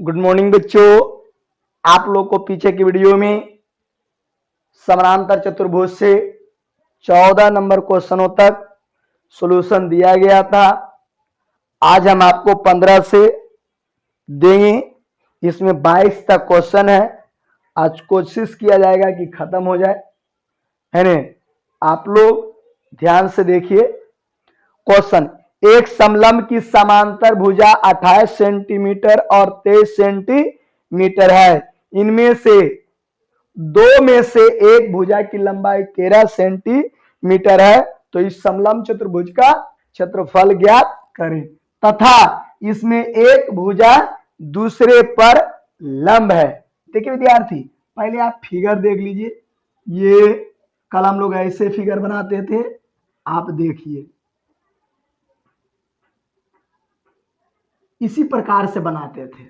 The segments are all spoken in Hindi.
गुड मॉर्निंग बच्चों। आप लोग को पीछे की वीडियो में समानांतर चतुर्भुज से 14 नंबर क्वेश्चनों तक सॉल्यूशन दिया गया था। आज हम आपको 15 से देंगे। इसमें 22 तक क्वेश्चन है। आज कोशिश किया जाएगा कि खत्म हो जाए, है ना। आप लोग ध्यान से देखिए क्वेश्चन। एक समलंब की समांतर भुजा 28 सेंटीमीटर और 23 सेंटीमीटर है। इनमें से दो में से एक भुजा की लंबाई 13 सेंटीमीटर है, तो इस समलंब चतुर्भुज का क्षेत्रफल ज्ञात करें तथा इसमें एक भुजा दूसरे पर लंब है। देखिए विद्यार्थी, पहले आप फिगर देख लीजिए। ये कल हम लोग ऐसे फिगर बनाते थे, आप देखिए इसी प्रकार से बनाते थे।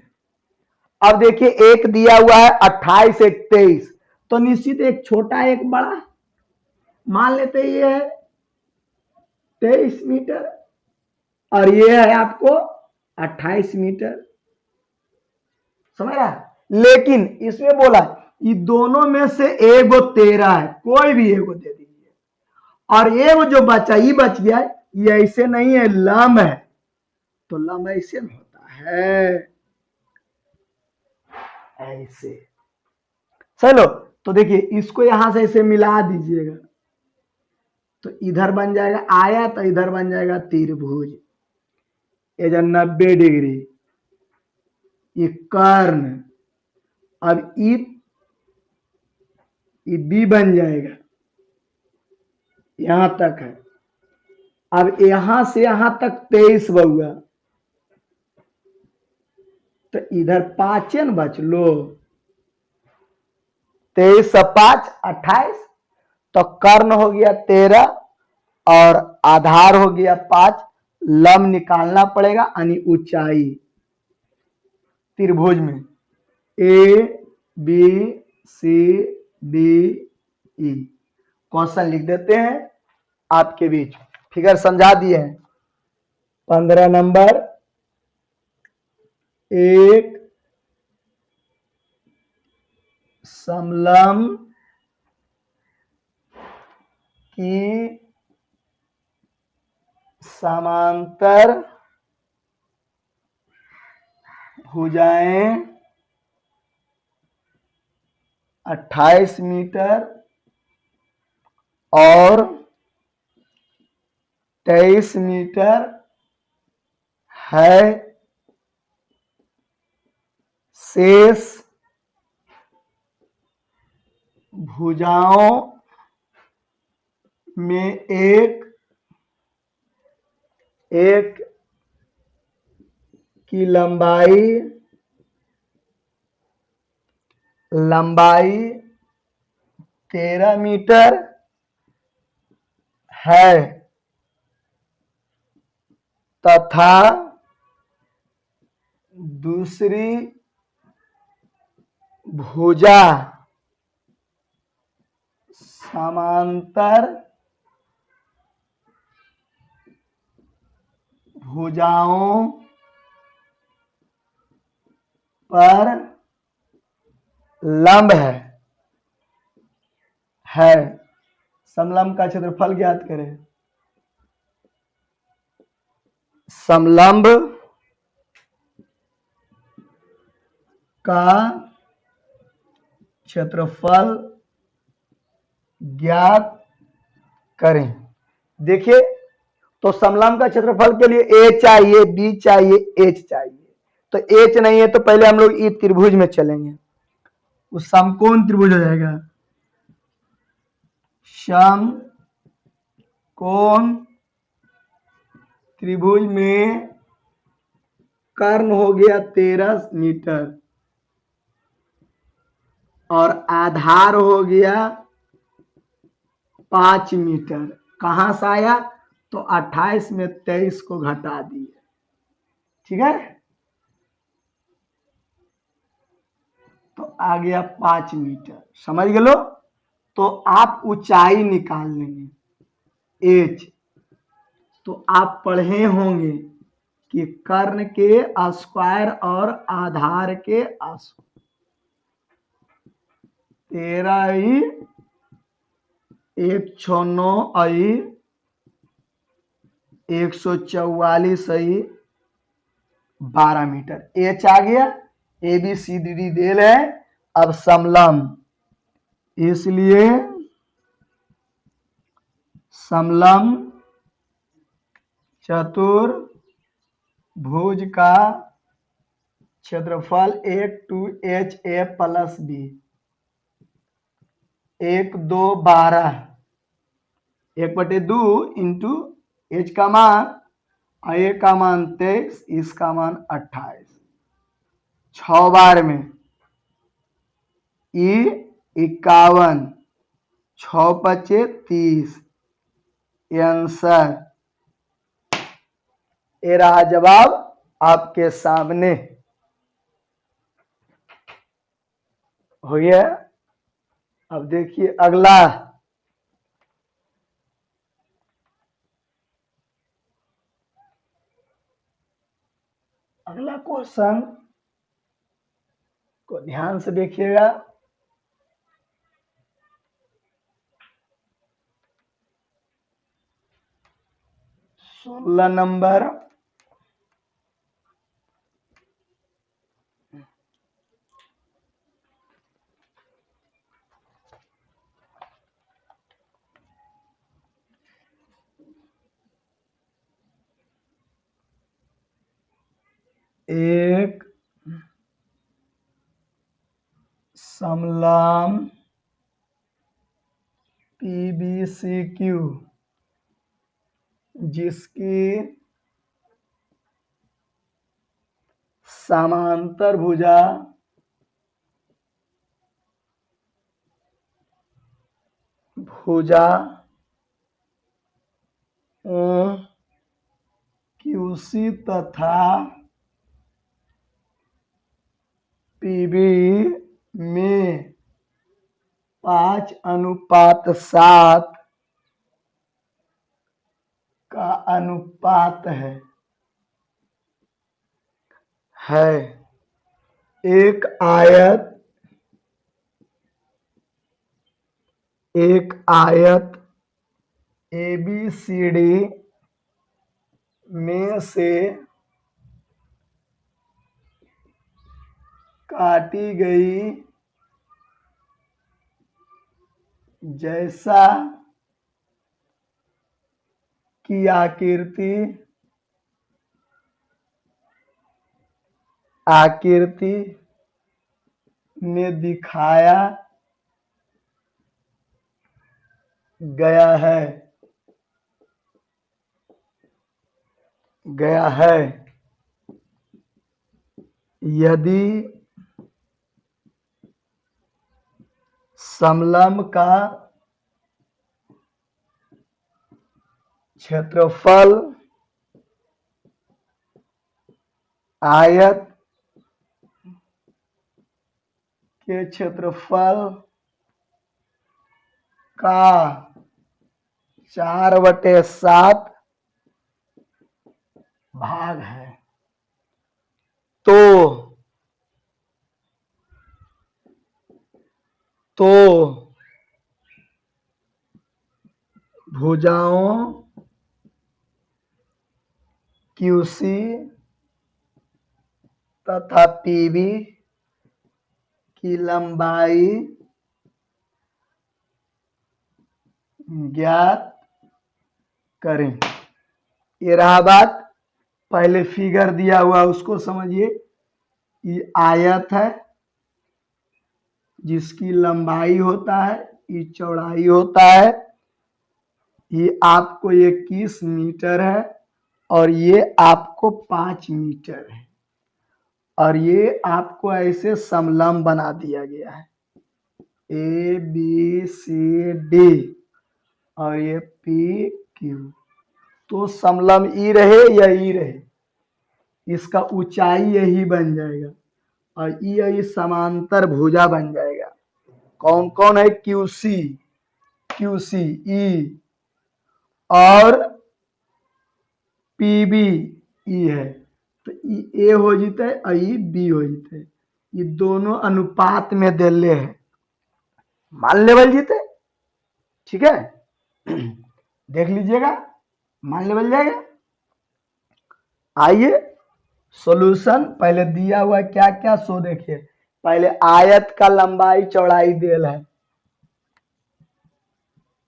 अब देखिए एक दिया हुआ है 28 एक 23, तो निश्चित एक छोटा एक बड़ा मान लेते ये है 23 मीटर और ये है आपको 28 मीटर, समझ रहा है। लेकिन इसमें बोला ये दोनों में से एगो 13 है, कोई भी एगो दे दीजिए और एगो जो बचा ये बच गया, ये ऐसे नहीं है, लंब है, तो लंब ऐसे होता है, ऐसे। चलो तो देखिए इसको यहां से ऐसे मिला दीजिएगा, तो इधर बन जाएगा आया, तो इधर बन जाएगा त्रिभुज। ये जो 90 डिग्री, ये कर्ण, अब ये बी बन जाएगा, यहां तक है। अब यहां से यहां तक 23 बउआ, तो इधर 5 बच लो, 23 5 28, तो कर्ण हो गया 13 और आधार हो गया 5। लंब निकालना पड़ेगा, यानी ऊंचाई त्रिभुज में A B C D E. Question लिख देते हैं आपके बीच, फिगर समझा दिए हैं। 15 नंबर, एक समलंब की समांतर भुजाएं 28 मीटर और 23 मीटर है। शेष भुजाओं में एक की लंबाई 13 मीटर है तथा दूसरी भुजा समांतर भुजाओं पर लंब है। समलंब का क्षेत्रफल ज्ञात करें। समलंब का क्षेत्रफल ज्ञात करें। देखिए तो समलंब का क्षेत्रफल के लिए ए चाहिए, बी चाहिए, एच चाहिए। तो एच नहीं है तो पहले हम लोग ई त्रिभुज में चलेंगे, वो समकोण त्रिभुज हो जाएगा। समकोण त्रिभुज में कर्ण हो गया 13 मीटर और आधार हो गया 5 मीटर। कहां से आया, तो 28 में 23 को घटा दिए, ठीक है, तो आ गया 5 मीटर। समझ गए लो। तो आप ऊंचाई निकाल लेंगे एच, तो आप पढ़े होंगे कि कर्ण के स्क्वायर और आधार के आंसू 13 109 144 12 मीटर। एच आ गया, A B C D D डेल है। अब समलम, इसलिए समलम चतुर्भुज का क्षेत्रफल 1 2 H A plus B 1 2 12 1/2 into H का मान, ए का मान 23, इसका मान 28, 6 बार में ई 51, 6 5 30, आंसर। ये रहा जवाब आपके सामने। हो गया। अब देखिए अगला, अगला क्वेश्चन को ध्यान से देखिएगा। सोलह नंबर, एक समलम PBCQ जिसकी समांतर भुजा QC तथा PB में 5:7 का अनुपात है। एक आयत ABCD में से काटी गई जैसा की आकृति में दिखाया गया है यदि समलंब का क्षेत्रफल आयत के क्षेत्रफल का 4/7 भाग है तो भुजाओं QC तथा PB की लंबाई ज्ञात करें। ये रहा बात। पहले फिगर दिया हुआ उसको समझिए। ये आयत है जिसकी लंबाई होता है, ये चौड़ाई होता है। ये आपको 21 मीटर है और ये आपको 5 मीटर है और ये आपको ऐसे समलंब बना दिया गया है ABCD और ये PQ। तो समलंब ई रहे या ई रहे, इसका ऊंचाई यही बन जाएगा और ये समांतर भुजा बन जाएगा। कौन कौन है? QC E और PB E है। तो ए हो जीते और ई बी हो जीते, ये दोनों अनुपात में दिले है, मान लेवल जीते। ठीक है, देख लीजिएगा, मान लेवल जाएगा। आइए सॉल्यूशन पहले दिया हुआ क्या क्या सो देखिए। पहले आयत का लंबाई चौड़ाई दिल है,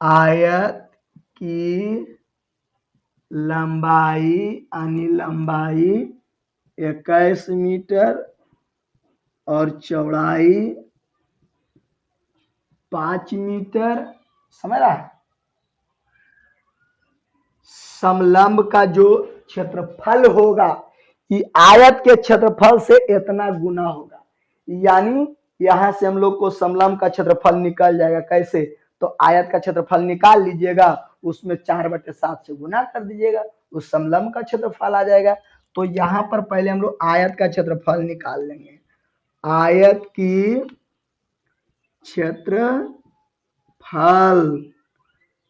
आयत की लंबाई यानी लंबाई 21 मीटर और चौड़ाई 5 मीटर, समझ रहा है। समलंब का जो क्षेत्रफल होगा ये आयत के क्षेत्रफल से इतना गुना होगा, यानी यहां से हम लोग को समलंब का क्षेत्रफल निकल जाएगा। कैसे? तो आयत का क्षेत्रफल निकाल लीजिएगा, उसमें 4/7 से गुना कर दीजिएगा, उस समलंब का क्षेत्रफल आ जाएगा। तो यहां पर पहले हम लोग आयत का क्षेत्रफल निकाल लेंगे। आयत की क्षेत्रफल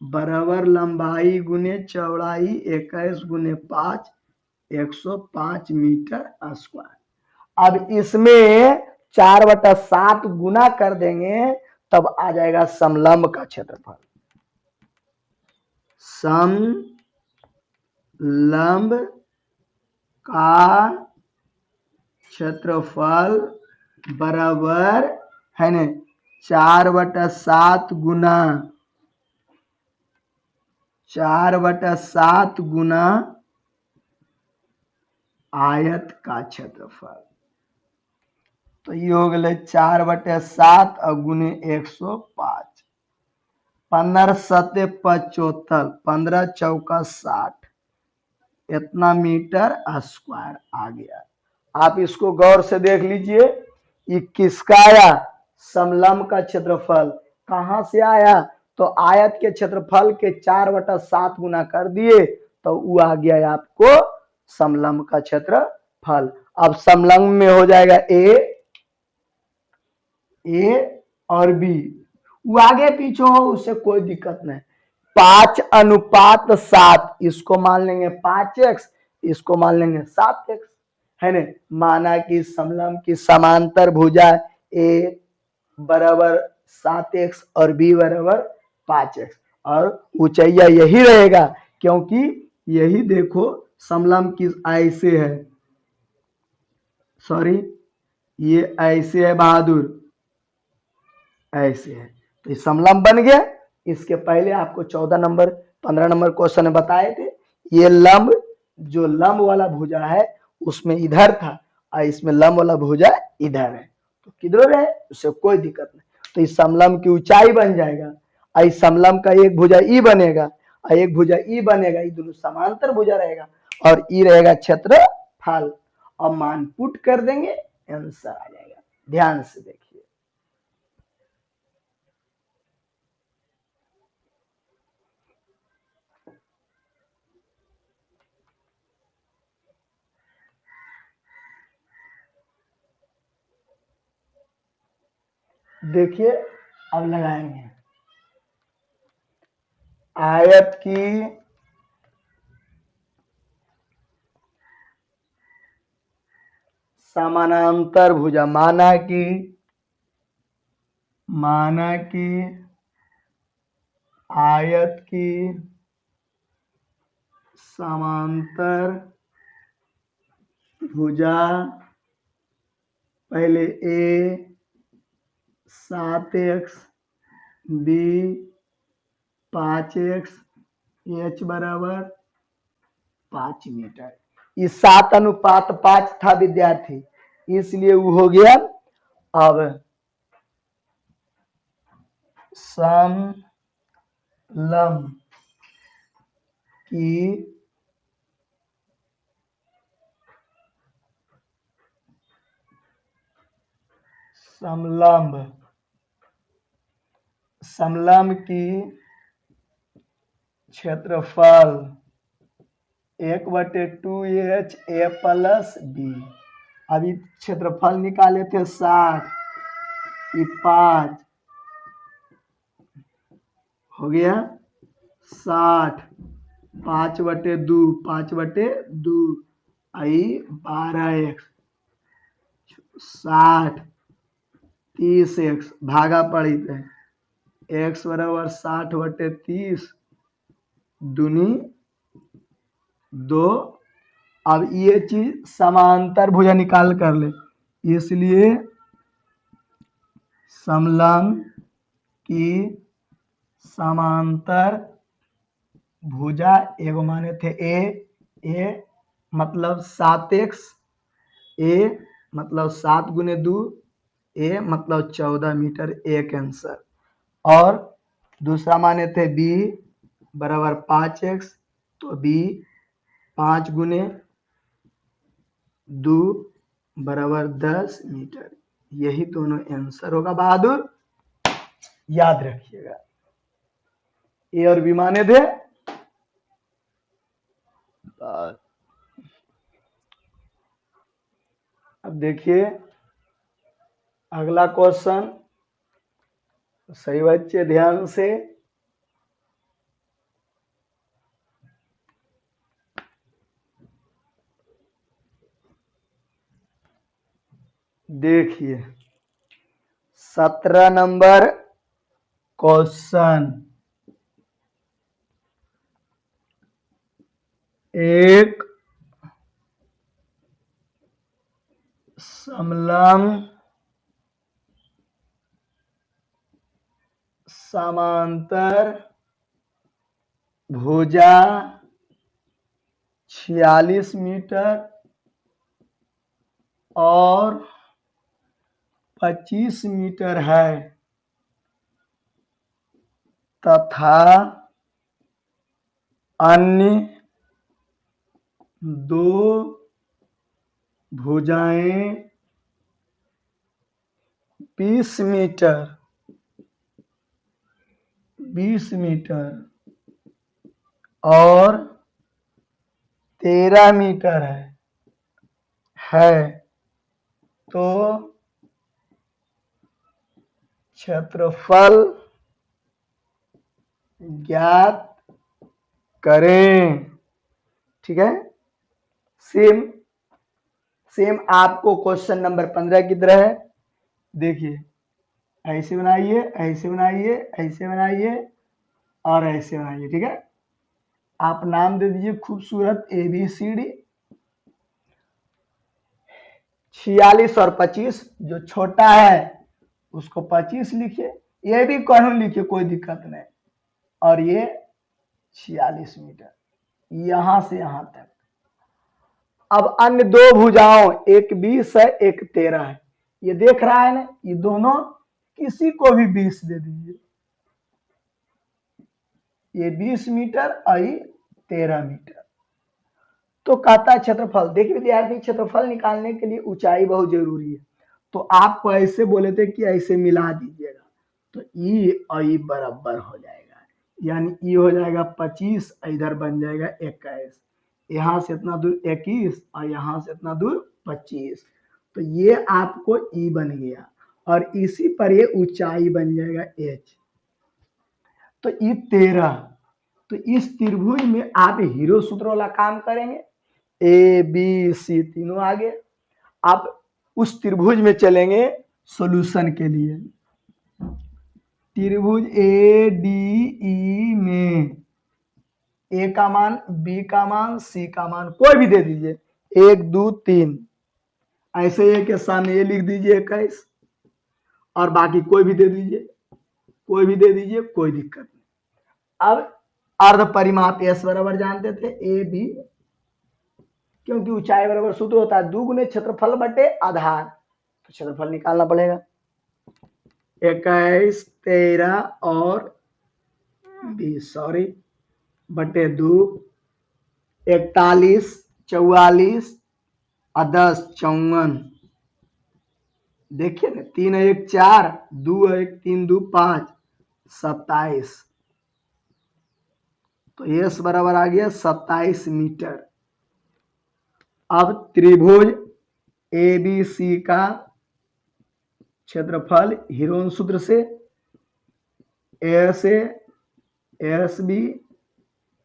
बराबर लंबाई गुने चौड़ाई 21 गुने 5, 105 मीटर स्क्वायर। अब इसमें 4/7 गुना कर देंगे तब आ जाएगा समलंब का क्षेत्रफल। समलंब का क्षेत्रफल बराबर है न 4/7 गुना 4/7 गुना आयत का क्षेत्रफल। तो ये हो गए 4/7 और गुने 105, 15 7 75, 15 चौका 60, इतना मीटर स्क्वायर आ गया। आप इसको गौर से देख लीजिए, ये किसका आया? समलंब का क्षेत्रफल। कहां से आया? तो आयत के क्षेत्रफल के 4/7 गुना कर दिए तो वो आ गया आपको समलंब का क्षेत्रफल। अब समलंब में हो जाएगा ए और बी, वो आगे पीछे हो उससे कोई दिक्कत नहीं। 5:7 इसको मान लेंगे 5x, इसको मान लेंगे 7x, है न। माना कि समलंब की समांतर भुजा ए बराबर 7x और बी बराबर 5x, और ऊंचाइया यही रहेगा क्योंकि यही देखो समलंब की ऐसे है, सॉरी ये ऐसे है बहादुर, ऐसे है। तो ये समलंब बन गया। इसके पहले आपको 14 नंबर 15 नंबर क्वेश्चन में बताए थे, ये लंब जो लंब वाला भुजा है उसमें इधर था और इसमें लंब वाला भुजा इधर है, तो किधर है उससे कोई दिक्कत नहीं। तो इस समलंब की ऊंचाई बन जाएगा और इस समलंब का एक भुजा ई बनेगा और एक भुजा ई बनेगा, ये दोनों समांतर भुजा रहेगा और ई रहेगा क्षेत्रफल। और मान पुट कर देंगे, आंसर आ जाएगा। ध्यान से देखिए, देखिए अब लगाएंगे। आयत की समानांतर भुजा, माना कि आयत की समांतर भुजा पहले ए 7x, बी 5x, एच बराबर 5 मीटर। ये 7:5 था विद्यार्थी, इसलिए वो हो गया। अब समलंब की समलंब की क्षेत्रफल 1/2h a प्लस बी। अभी क्षेत्रफल निकाले थे 60, ये 5 हो गया 60, 5/2, 5/2 आई 12x 60 30x भागा पड़ी थे x बराबर 60/30 दूनी 2। अब ये चीज समांतर भुजा निकाल कर ले, इसलिए समलंब की समांतर भुजा एगो माने थे ए मतलब 7x, ए मतलब 7 गुने 2, ए मतलब 14 मीटर, एक आंसर। और दूसरा माने थे बी बराबर 5x, तो बी 5 गुने 2 बराबर 10 मीटर। यही दोनों आंसर होगा बहादुर, याद रखिएगा। ए और बी माने थे। अब देखिए अगला क्वेश्चन, सही बच्चे ध्यान से। देखिए 17 नंबर क्वेश्चन, एक समलंब समांतर भुजा 46 मीटर और 25 मीटर है तथा अन्य दो भुजाएं 20 मीटर और 13 मीटर है तो क्षेत्रफल ज्ञात करें। ठीक है, सेम आपको क्वेश्चन नंबर 15 की तरह है। देखिए ऐसे बनाइए, ऐसे बनाइए, ऐसे बनाइए और ऐसे बनाइए। ठीक है, आप नाम दे दीजिए खूबसूरत ABCD। 46 और 25, जो छोटा है उसको 25 लिखिए, ये भी कहूं लिखिए, कोई दिक्कत नहीं। और ये 46 मीटर यहां से यहां तक। अब अन्य दो भुजाओं, एक 20 है एक 13 है, ये देख रहा है ना, ये दोनों किसी को भी 20 दे दीजिए। ये 20 मीटर और ये 13 मीटर। तो कहता है क्षेत्रफल। देखिए विद्यार्थी, क्षेत्रफल निकालने के लिए ऊंचाई बहुत जरूरी है। तो आपको ऐसे बोले थे कि ऐसे मिला दीजिएगा, तो ई और ई बराबर हो जाएगा, यानी ई हो जाएगा 25, इधर बन जाएगा 21, यहां से इतना दूर 21 और यहां से इतना दूर 25, तो ये आपको ई बन गया और इसी पर ये ऊंचाई बन जाएगा h। तो ई 13। तो इस त्रिभुज में आप हीरो सूत्र वाला काम करेंगे, ABC तीनों आगे। आप उस त्रिभुज में चलेंगे सॉल्यूशन के लिए। त्रिभुज ADE में ए का मान, बी का मान, सी का मान कोई भी दे दीजिए, 1 2 3, ऐसे ए के सामने ये लिख दीजिए 21 और बाकी कोई भी दे दीजिए, कोई भी दे दीजिए, कोई दिक्कत नहीं। अब अर्ध परिमाप एस बराबर जानते थे AB, क्योंकि ऊंचाई बराबर सूत्र होता है 2 गुने क्षेत्रफल बटे आधार, तो क्षेत्रफल निकालना पड़ेगा। 21 13 और 20 सॉरी बटे 2, 41 44 और 10 54। देखिए ना, 3 1 4, 2 1 3 2 5 27, तो एस बराबर आ गया 27 मीटर। अब त्रिभुज ABC का क्षेत्रफल हीरोन सूत्र से SA SB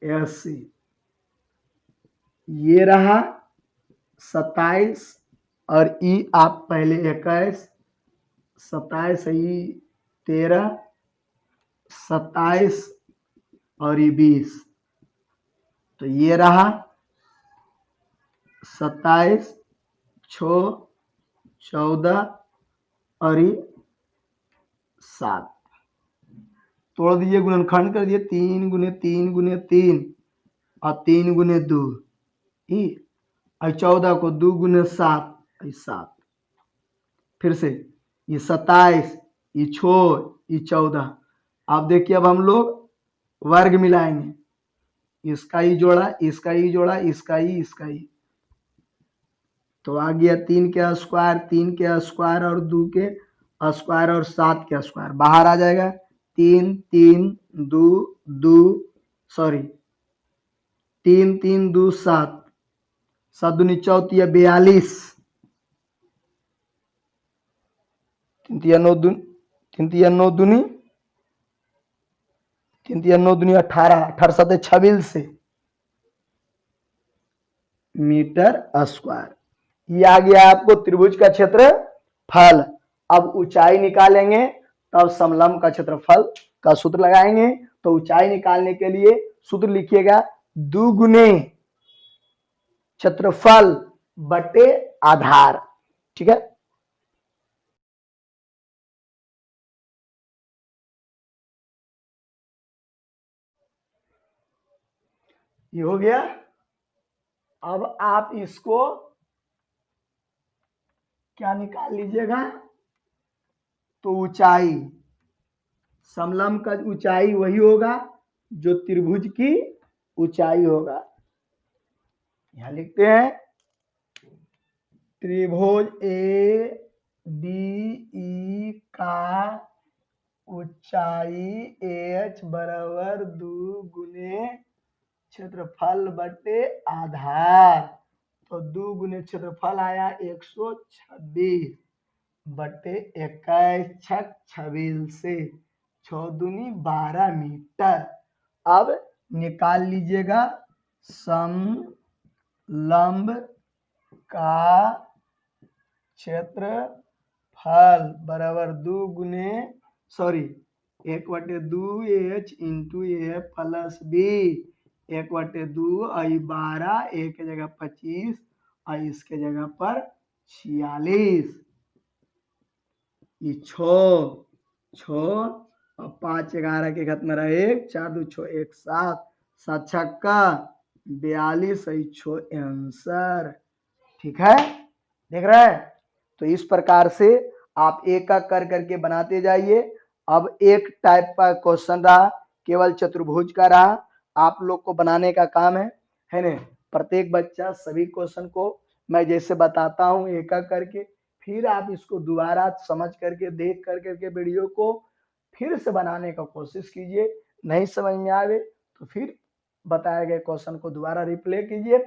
SC ये रहा 27 और ई आप पहले 21, 27 ई 13, 27 और ये 20, तो ये रहा 27, 6, 14 और ये 7। तोड़ दीजिए, गुणनखंड कर दिए, 3 गुने 3 गुने 3 और 3 गुने 2 और 14 को 2 गुने 7 7। फिर से ये 27, ये 6, ये 14। अब देखिए, अब हम लोग वर्ग मिलाएंगे, इसका ही जोड़ा, इसका ही जोड़ा, इसका ही, तो आ गया 3 के स्क्वायर, 3 के स्क्वायर और 2 के स्क्वायर और 7 के स्क्वायर, बाहर आ जाएगा 3 3 2 2 सॉरी 3 3 2 7, 7 दूनी 34, 42, 3 9 दूनी 18, 18 7 26 मीटर स्क्वायर। ये आ गया आपको त्रिभुज का क्षेत्रफल। अब ऊंचाई निकालेंगे, तब समलंब का क्षेत्रफल का सूत्र लगाएंगे। तो ऊंचाई निकालने के लिए सूत्र लिखिएगा, 2 गुने क्षेत्रफल बटे आधार। ठीक है, ये हो गया। अब आप इसको क्या निकाल लीजिएगा, तो ऊंचाई, समलंब का ऊंचाई वही होगा जो त्रिभुज की ऊंचाई होगा। यहां लिखते हैं, त्रिभुज ए डी ई का ऊंचाई h बराबर 2 गुने क्षेत्रफल बटे आधार। तो 2 गुने क्षेत्रफल आया 126 बटे 21 छक 26 से 6 दूनी 12 मीटर। अब निकाल लीजिएगा समलंब का क्षेत्रफल बराबर 2 गुने 1/2 h इंटू ए प्लस बी, 1/2 आई 12, एक के जगह 25 और इसके जगह पर 46, ये 6 और 5 11 के घात में रहा 1, 4 2 6 1 7, 7 छक्का 42 6 आंसर। ठीक है, देख रहे हैं। तो इस प्रकार से आप एक एक कर करके बनाते जाइए। अब एक टाइप का क्वेश्चन रहा, केवल चतुर्भुज का रहा, आप लोग को बनाने का काम है ना। प्रत्येक बच्चा सभी क्वेश्चन को मैं जैसे बताता हूं एक एक करके, फिर आप इसको दोबारा समझ करके देख करके वीडियो को फिर से बनाने का कोशिश कीजिए। नहीं समझ में आवे तो फिर बताए गए क्वेश्चन को दोबारा रिप्ले कीजिए।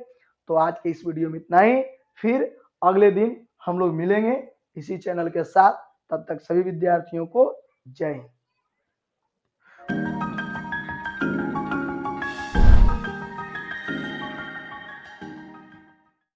तो आज के इस वीडियो में इतना ही, फिर अगले दिन हम लोग मिलेंगे इसी चैनल के साथ। तब तक सभी विद्यार्थियों को जय हिंद।